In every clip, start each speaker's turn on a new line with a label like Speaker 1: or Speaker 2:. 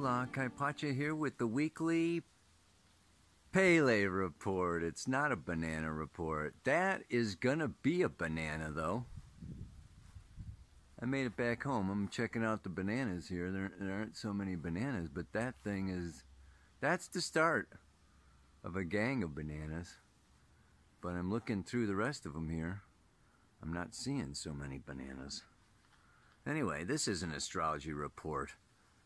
Speaker 1: Hola, Kaipacha here with the weekly Pele report. It's not a banana report. That is gonna be a banana, though. I made it back home. I'm checking out the bananas here. There aren't so many bananas, but that thing is... that's the start of a gang of bananas. But I'm looking through the rest of them here. I'm not seeing so many bananas. Anyway, this is an astrology report.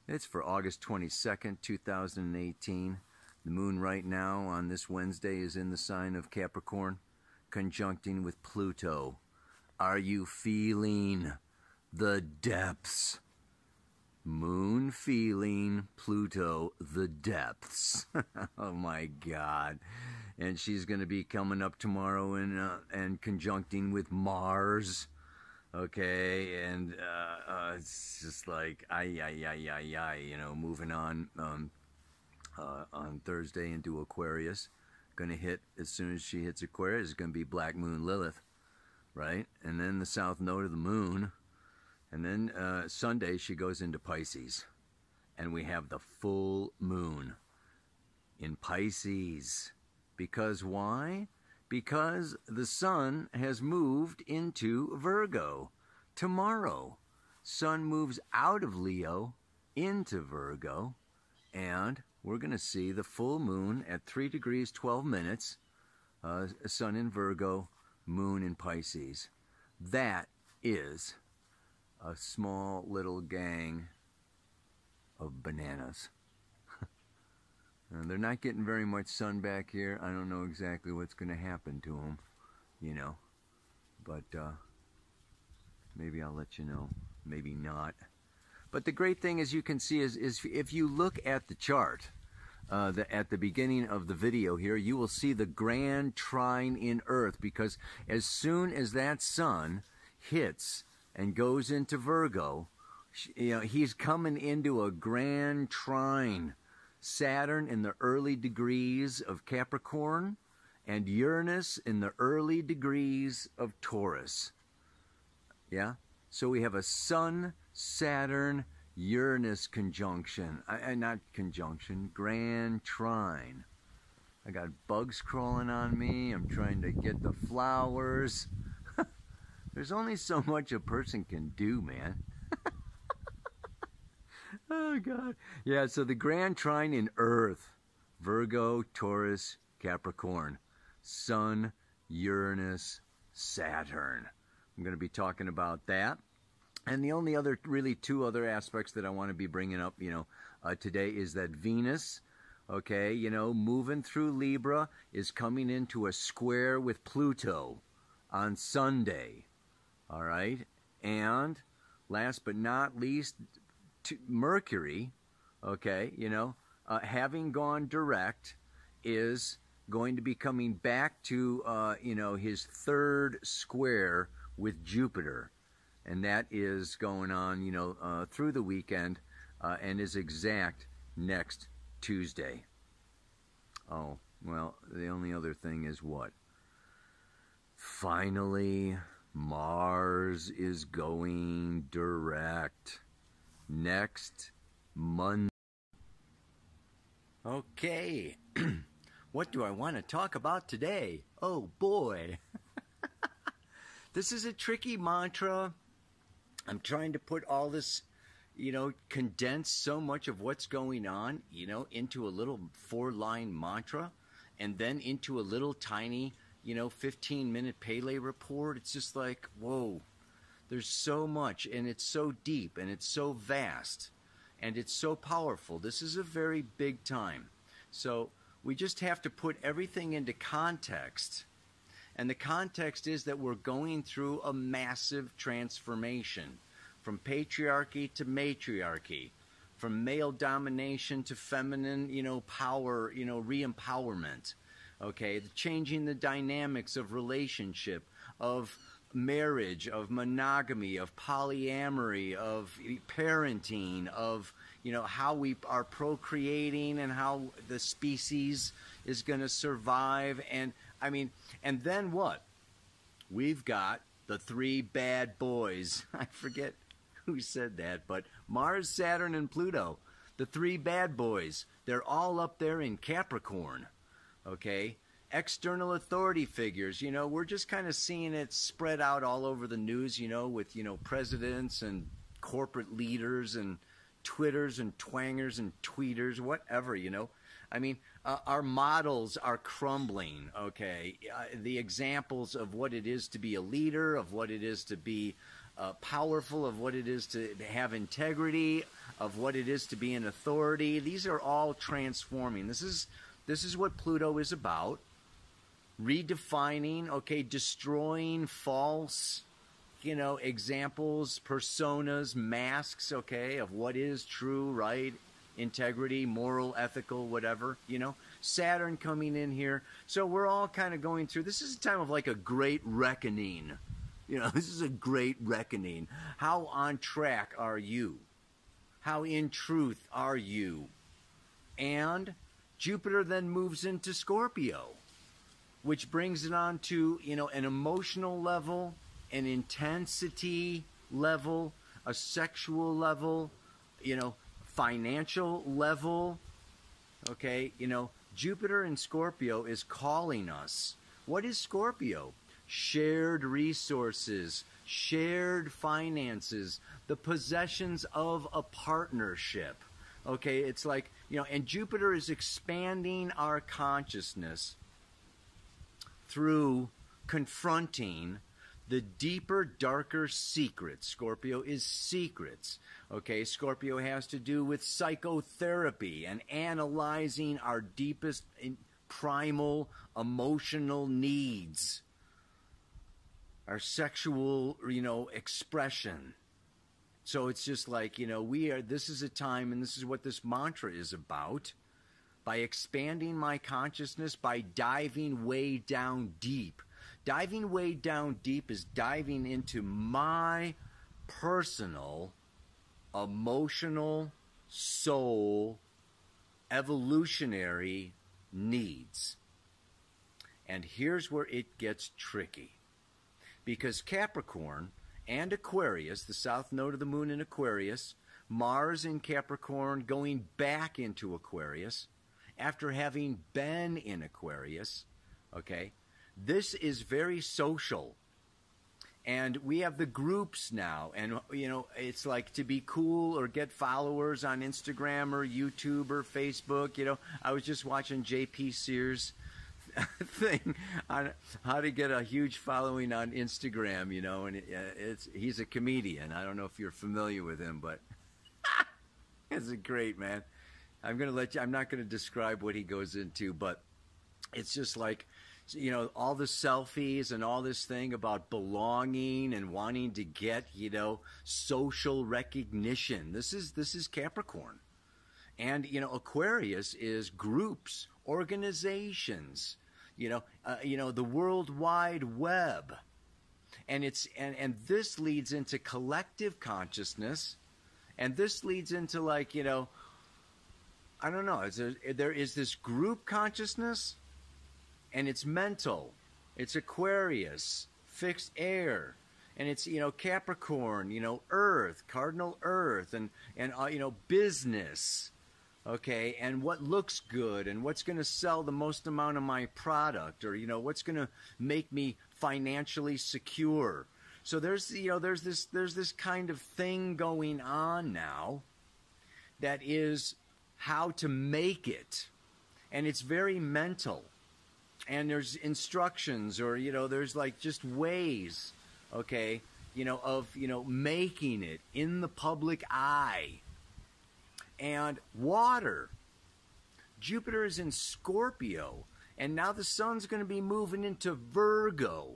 Speaker 1: It's for August 22nd, 2018. The moon right now on this Wednesday is in the sign of Capricorn, conjuncting with Pluto. Are you feeling the depths? Moon feeling, Pluto, the depths. Oh my God. And she's going to be coming up tomorrow and conjuncting with Mars. Okay, and it's just like, you know, moving on Thursday into Aquarius. Going to hit, as soon as she hits Aquarius, it's going to be Black Moon Lilith, right? And then the south node of the moon. And then Sunday, she goes into Pisces. And we have the full moon in Pisces. Because why? Because the sun has moved into Virgo tomorrow. Sun moves out of Leo into Virgo, and we're going to see the full moon at 3 degrees 12 minutes, sun in Virgo, moon in Pisces. That is a small little gang of bananas. They're not getting very much sun back here. I don't know exactly what's going to happen to them, you know. But maybe I'll let you know. Maybe not. But the great thing, as you can see, is if you look at the chart at the beginning of the video here, you will see the grand trine in Earth. Because as soon as that sun hits and goes into Virgo, you know, he's coming into a grand trine. Saturn in the early degrees of Capricorn, and Uranus in the early degrees of Taurus. Yeah? So we have a Sun, Saturn, Uranus conjunction. Not conjunction, grand trine. I got bugs crawling on me. I'm trying to get the flowers. There's only so much a person can do, man. Oh, God. Yeah, so the grand trine in Earth, Virgo, Taurus, Capricorn, Sun, Uranus, Saturn. I'm going to be talking about that. And the only other, really two other aspects that I want to be bringing up, you know, today is that Venus, okay, you know, moving through Libra, is coming into a square with Pluto on Sunday. All right? And last but not least, Mercury, okay, you know, having gone direct, is going to be coming back to, you know, his third square with Jupiter. And that is going on, you know, through the weekend and is exact next Tuesday. Oh, well, the only other thing is what? Finally, Mars is going direct. Next Monday. Okay, what do I want to talk about today? Oh boy. This is a tricky mantra. I'm trying to put all this, you know, condense so much of what's going on, you know, into a little 4-line mantra, and then into a little tiny, you know, 15-minute Pele report. It's just like, whoa. There's so much, and it's so deep, and it's so vast, and it's so powerful. This is a very big time. So we just have to put everything into context. And the context is that we're going through a massive transformation from patriarchy to matriarchy, from male domination to feminine, you know, power, you know, re-empowerment. Okay, changing the dynamics of relationship, of marriage, of monogamy, of polyamory, of parenting, of, you know, how we are procreating and how the species is going to survive. And I mean, and then what? We've got the 3 bad boys. I forget who said that, but Mars, Saturn, and Pluto. The three bad boys, they're all up there in Capricorn, okay? External authority figures, you know, we're just kind of seeing it spread out all over the news, you know, with, you know, presidents and corporate leaders and Twitters and twangers and tweeters, whatever, you know. I mean, our models are crumbling, okay? The examples of what it is to be a leader, of what it is to be powerful, of what it is to have integrity, of what it is to be an authority, these are all transforming. This is what Pluto is about. Redefining, okay, destroying false, you know, examples, personas, masks, okay, of what is true, right, integrity, moral, ethical, whatever, you know. Saturn coming in here. So we're all kind of going through, this is a time of like a great reckoning. You know, this is a great reckoning. How on track are you? How in truth are you? And Jupiter then moves into Scorpio, which brings it on to, you know, an emotional level, an intensity level, a sexual level, you know, financial level, okay? You know, Jupiter in Scorpio is calling us. What is Scorpio? Shared resources, shared finances, the possessions of a partnership, okay? It's like, you know, and Jupiter is expanding our consciousness through confronting the deeper, darker secrets. Scorpio is secrets. Okay, Scorpio has to do with psychotherapy and analyzing our deepest primal emotional needs, our sexual, you know, expression. So it's just like, you know, this is a time, and this is what this mantra is about. By expanding my consciousness, by diving way down deep. Diving way down deep is diving into my personal, emotional, soul, evolutionary needs. And here's where it gets tricky. Because Capricorn and Aquarius, the south node of the moon in Aquarius, Mars in Capricorn going back into Aquarius, after having been in Aquarius, okay, this is very social. And we have the groups now, and, you know, it's like to be cool or get followers on Instagram or YouTube or Facebook. You know, I was just watching J.P. Sears' thing on how to get a huge following on Instagram, you know, and he's a comedian. I don't know if you're familiar with him, but it's great, man. I'm not going to describe what he goes into, but it's just like, you know, all the selfies and all this thing about belonging and wanting to get, you know, social recognition. This is Capricorn. And, you know, Aquarius is groups, organizations, you know, the World Wide Web. And and this leads into collective consciousness, and this leads into, like, you know, I don't know, there is this group consciousness, and it's mental. It's Aquarius, fixed air, and it's, you know, Capricorn, you know, Earth, cardinal Earth, and you know, business, okay, and what looks good, and what's going to sell the most amount of my product, or, you know, what's going to make me financially secure. So there's, you know, there's this kind of thing going on now that is how to make it, and it's very mental, and there's instructions, or, you know, there's like just ways, okay, you know, of, you know, making it in the public eye. And water, Jupiter is in Scorpio, and now the sun's going to be moving into Virgo,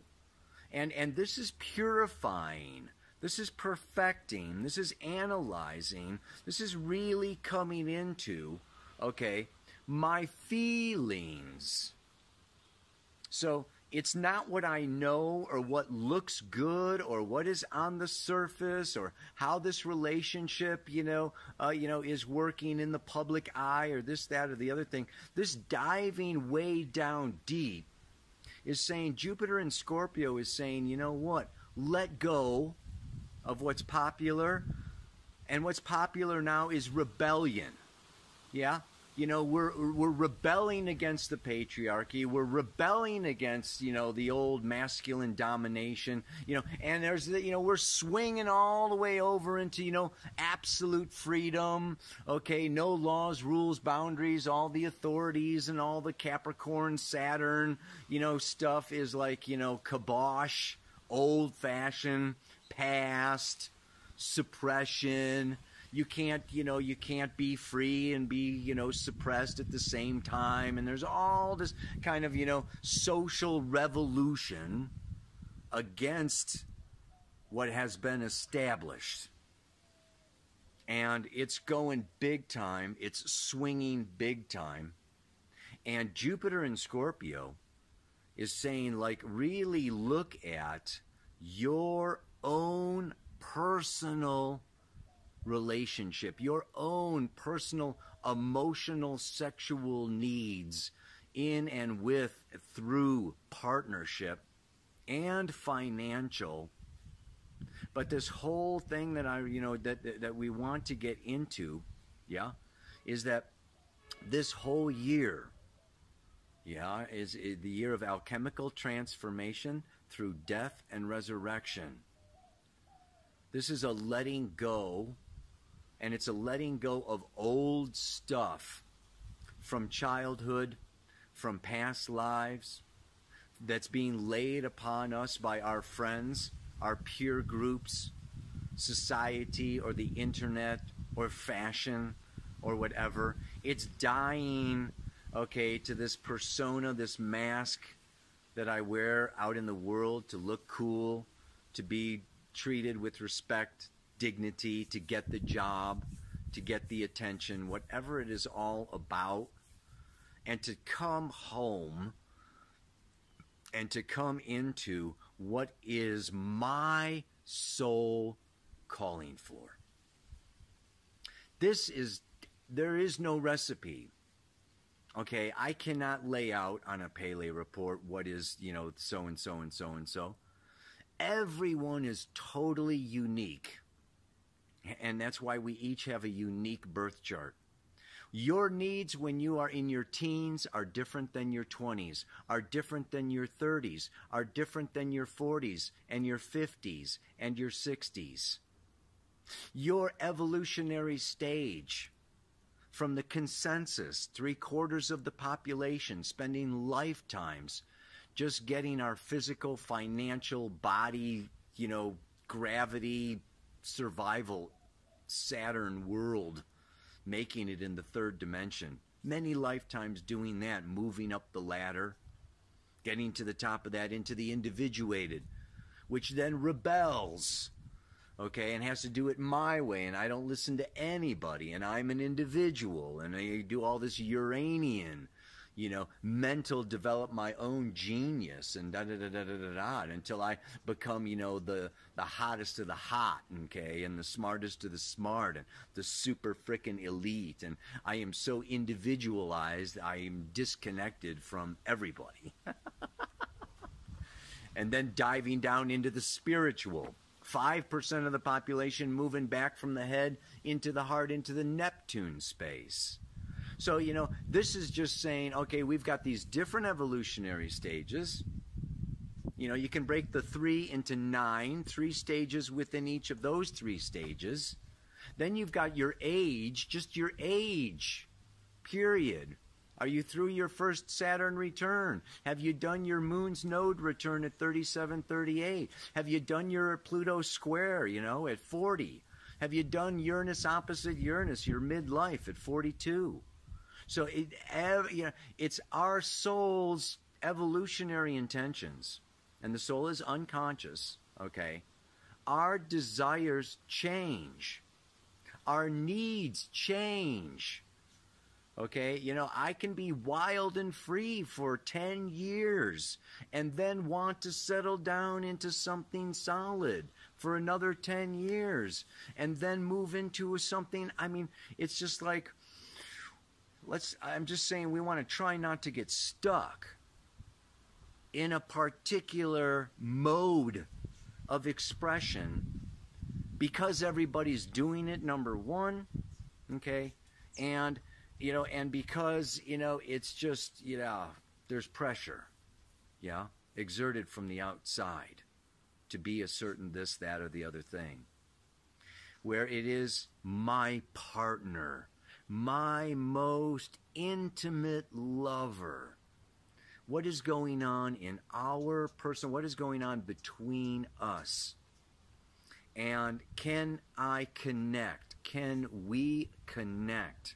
Speaker 1: and this is purifying. This is perfecting. This is analyzing. This is really coming into, okay, my feelings. So it's not what I know or what looks good or what is on the surface or how this relationship, you know, is working in the public eye or this, that, or the other thing. This diving way down deep is saying, Jupiter in Scorpio is saying, you know what, let go of what's popular, and what's popular now is rebellion. Yeah. You know, we're rebelling against the patriarchy. We're rebelling against, you know, the old masculine domination, you know, and there's the, you know, we're swinging all the way over into, you know, absolute freedom. Okay. No laws, rules, boundaries, all the authorities and all the Capricorn, Saturn, you know, stuff is like, you know, kibosh, old fashioned, past, suppression. You can't, you know, you can't be free and be, you know, suppressed at the same time. And there's all this kind of, you know, social revolution against what has been established. And it's going big time. It's swinging big time. And Jupiter in Scorpio is saying, like, really look at your own personal relationship, your own personal emotional sexual needs in and with, through partnership and financial. But this whole thing that that we want to get into, yeah, is that this whole year, yeah, is the year of alchemical transformation through death and resurrection. This is a letting go. And it's a letting go of old stuff from childhood, from past lives, that's being laid upon us by our friends, our peer groups, society, or the internet, or fashion, or whatever. It's dying, okay, to this persona, this mask that I wear out in the world to look cool, to be treated with respect, dignity, to get the job, to get the attention, whatever it is all about, and to come home and to come into what is my soul calling for. There is no recipe. Okay, I cannot lay out on a Pele report what is, you know, so and so and so and so. Everyone is totally unique. And that's why we each have a unique birth chart. Your needs when you are in your teens are different than your 20s, are different than your 30s, are different than your 40s and your 50s and your 60s. Your evolutionary stage from the consensus, 3/4 of the population spending lifetimes just getting our physical, financial, body, you know, gravity, survival, Saturn world, making it in the third dimension. Many lifetimes doing that, moving up the ladder, getting to the top of that into the individuated, which then rebels, okay, and has to do it my way, and I don't listen to anybody, and I'm an individual, and I do all this Uranian, you know, mental, develop my own genius, and da-da-da-da-da-da-da, until I become, you know, the hottest of the hot, okay, and the smartest of the smart, and the super frickin' elite, and I am so individualized, I am disconnected from everybody. And then diving down into the spiritual. 5% of the population moving back from the head into the heart, into the Neptune space. So, you know, this is just saying, okay, we've got these different evolutionary stages. You know, you can break the 3 into 9, 3 stages within each of those 3 stages. Then you've got your age, just your age, period. Are you through your first Saturn return? Have you done your Moon's node return at 37, 38? Have you done your Pluto square, you know, at 40? Have you done Uranus opposite Uranus, your midlife at 42? So you know, it's our soul's evolutionary intentions, and the soul is unconscious, okay? Our desires change. Our needs change, okay? You know, I can be wild and free for 10 years and then want to settle down into something solid for another 10 years and then move into something, I mean, it's just like, I'm just saying we want to try not to get stuck in a particular mode of expression because everybody's doing it, number one, okay? And and because, it's just, there's pressure, exerted from the outside to be a certain this, that, or the other thing, where it is my partner, my most intimate lover. What is going on in our person? What is going on between us? And can I connect? Can we connect?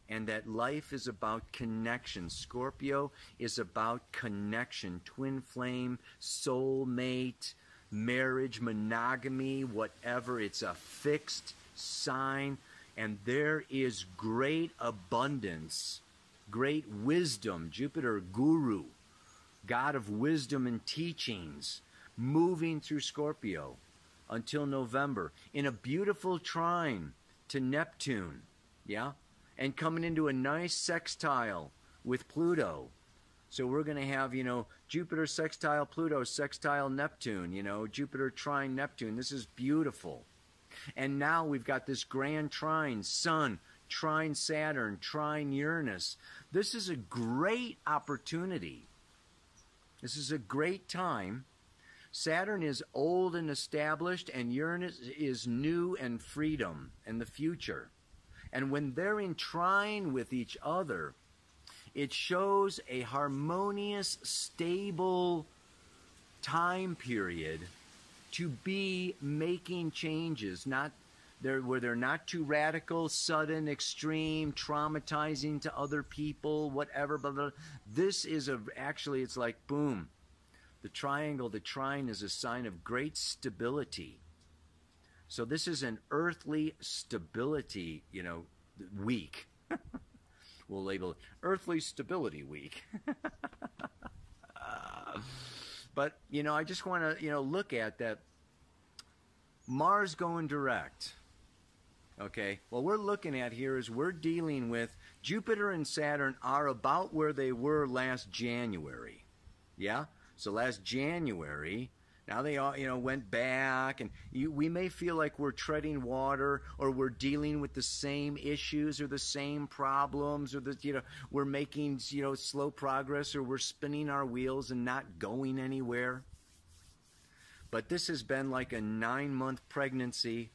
Speaker 1: And that life is about connection. Scorpio is about connection. Twin flame, soulmate, marriage, monogamy, whatever. It's a fixed sign. And there is great abundance, great wisdom. Jupiter, guru, god of wisdom and teachings, moving through Scorpio until November in a beautiful trine to Neptune, and coming into a nice sextile with Pluto. So we're going to have, Jupiter sextile Pluto, sextile Neptune, Jupiter trine Neptune. This is beautiful. And now we've got this grand trine, Sun, trine Saturn, trine Uranus. This is a great opportunity. This is a great time. Saturn is old and established, and Uranus is new and freedom and the future. And when they're in trine with each other, it shows a harmonious, stable time period to be making changes, where they're not too radical, sudden, extreme, traumatizing to other people, whatever. Blah, blah. This is actually, it's like, boom. The triangle, the trine is a sign of great stability. So this is an earthly stability, week. We'll label it Earthly Stability Week. But, I just want to, look at that. Mars going direct. Okay, what we're looking at here is we're dealing with Jupiter and Saturn are about where they were last January. Yeah? So last January, now they all, went back, and we may feel like we're treading water, or we're dealing with the same issues or the same problems, or we're making, slow progress, or we're spinning our wheels and not going anywhere. But this has been like a 9-month pregnancy.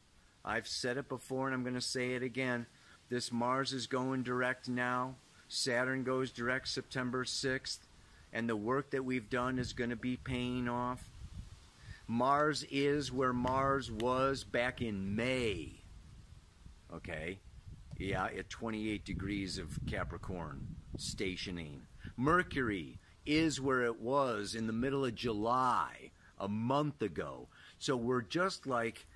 Speaker 1: I've said it before, and I'm going to say it again. This Mars is going direct now. Saturn goes direct September 6th. And the work that we've done is going to be paying off. Mars is where Mars was back in May. Okay? Yeah, at 28 degrees of Capricorn, stationing. Mercury is where it was in the middle of July, a month ago. So we're just like,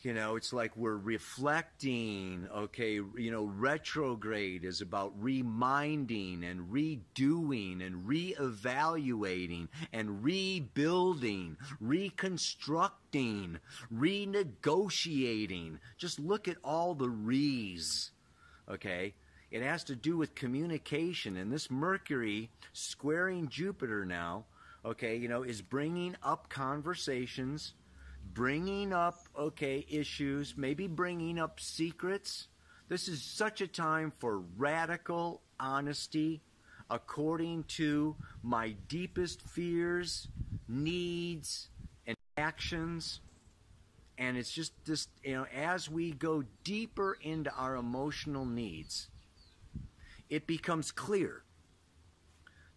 Speaker 1: it's like we're reflecting, okay, retrograde is about reminding and redoing and reevaluating and rebuilding, reconstructing, renegotiating. Just look at all the re's, okay? It has to do with communication, and this Mercury squaring Jupiter now, okay, is bringing up conversations, bringing up, okay, issues, maybe bringing up secrets. This is such a time for radical honesty according to my deepest fears, needs, and actions. And it's just this, as we go deeper into our emotional needs, it becomes clear.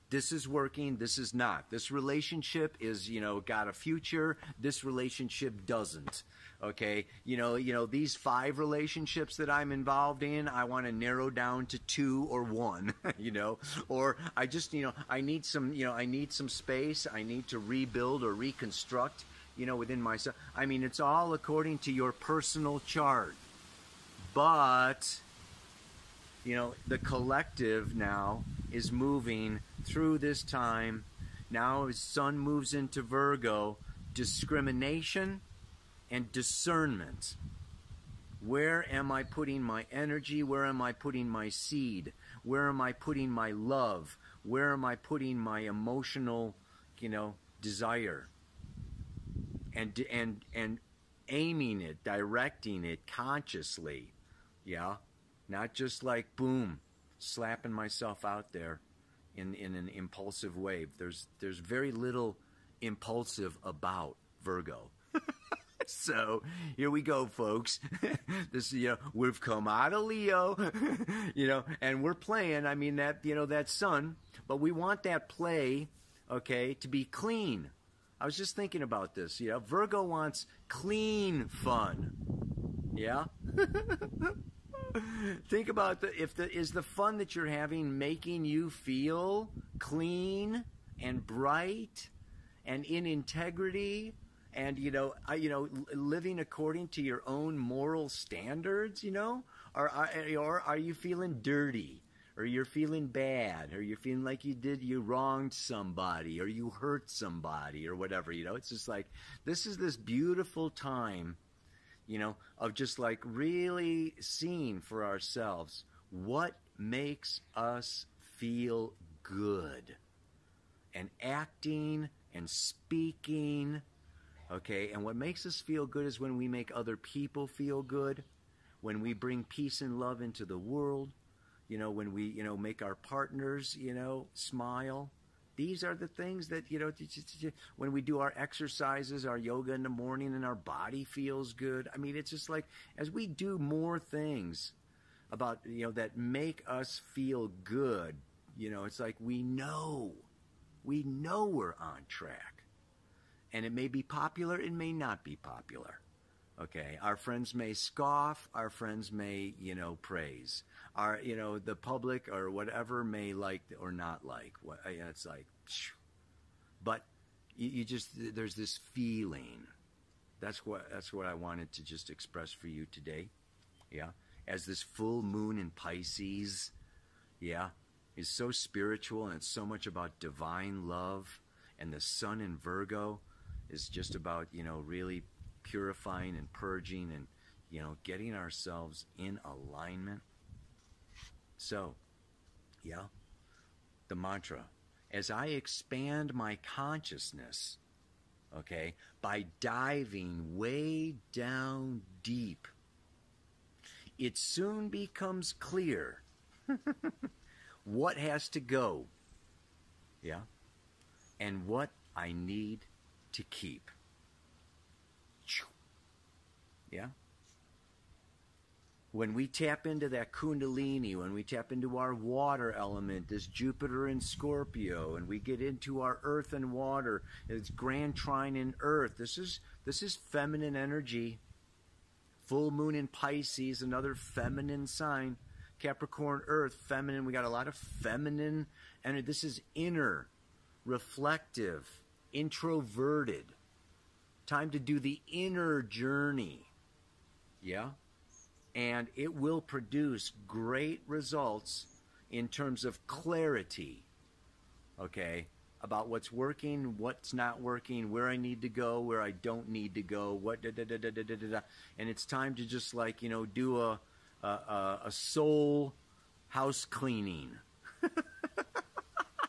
Speaker 1: This is working, this is not. This relationship is, got a future. This relationship doesn't. Okay? These 5 relationships that I'm involved in, I want to narrow down to 2 or 1, Or I just, I need some space. I need to rebuild or reconstruct, within myself. I mean, it's all according to your personal chart. But, the collective now is moving through this time. Now as Sun moves into Virgo, discrimination and discernment. Where am I putting my energy? Where am I putting my seed? Where am I putting my love? Where am I putting my emotional, desire? And aiming it, directing it consciously. Yeah? Not just like, boom, slapping myself out there in an impulsive wave. There's very little impulsive about Virgo. So here we go, folks. This, we've come out of Leo, and we're playing. I mean, that sun, but we want that play, okay, to be clean. I was just thinking about this. Virgo wants clean fun. Yeah. Think about is the fun that you're having making you feel clean and bright and in integrity and living according to your own moral standards, or are you feeling dirty, or you're feeling bad, or you're feeling like you wronged somebody, or you hurt somebody, or whatever, it's just like this is this beautiful time, of just like really seeing for ourselves what makes us feel good, and acting and speaking. Okay, and what makes us feel good is when we make other people feel good, when we bring peace and love into the world, when we, make our partners, smile. These are the things that, when we do our exercises, our yoga in the morning, and our body feels good. I mean, it's just like, as we do more things about, that make us feel good, it's like we know we're on track. And it may be popular, it may not be popular. Okay, our friends may scoff, our friends may, praise. Our, the public or whatever may like or not like. It's like, but you just, there's this feeling. That's what I wanted to just express for you today. Yeah, as this full moon in Pisces, yeah, is so spiritual, and it's so much about divine love, and the sun in Virgo is just about, really purifying and purging and, getting ourselves in alignment. So, yeah, the mantra, as I expand my consciousness, okay, by diving way down deep, it soon becomes clear what has to go, yeah, and what I need to keep. Yeah? When we tap into that kundalini, when we tap into our water element, this Jupiter in Scorpio, and we get into our earth and water, it's grand trine in earth. This is feminine energy. Full moon in Pisces, another feminine sign. Capricorn, earth, feminine. We got a lot of feminine energy. This is inner, reflective, introverted. Time to do the inner journey. Yeah? And it will produce great results in terms of clarity. Okay? About what's working, what's not working, where I need to go, where I don't need to go, and it's time to just like, do a soul house cleaning.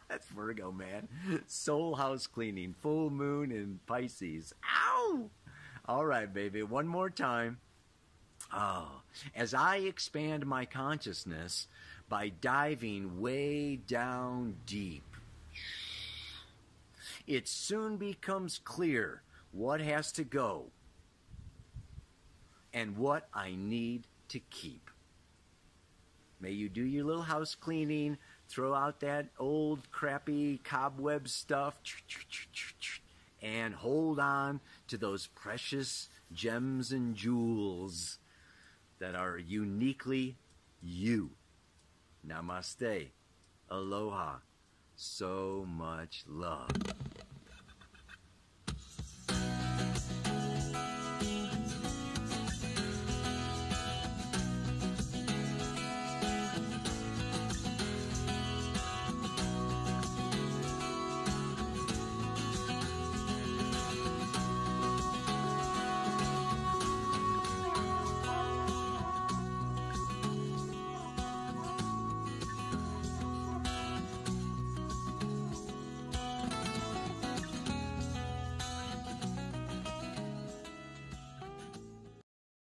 Speaker 1: That's Virgo, man. Soul house cleaning. Full moon in Pisces. Ow! All right, baby. One more time. Oh, as I expand my consciousness by diving way down deep, it soon becomes clear what has to go and what I need to keep. May you do your little house cleaning, throw out that old crappy cobweb stuff, and hold on to those precious gems and jewels that are uniquely you. Namaste. Aloha. So much love.